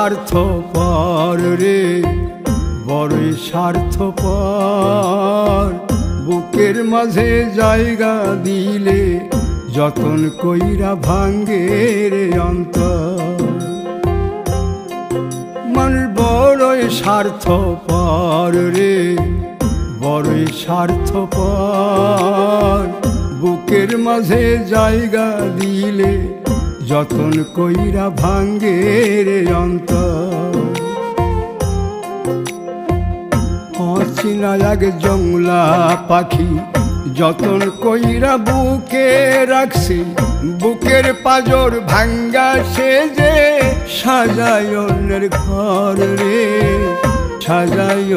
স্বার্থপর রে, বড়ই স্বার্থপর। বুকের মাঝে জায়গা দিলে যতন কইরা ভাঙ্গে রে অন্তর। মানুষ বড়ই স্বার্থপর রে, বড়ই স্বার্থপর। বুকের মাঝে জায়গা দিলে যতন কইরা ভাঙ্গে রে অন্তর। অচিনা এক জংলা পাখি যতন কইরা বুকে রাখছি, বুকের পাজর ভাঙ্গা সে যে সাজায় অন্যের ঘর রে, সাজায়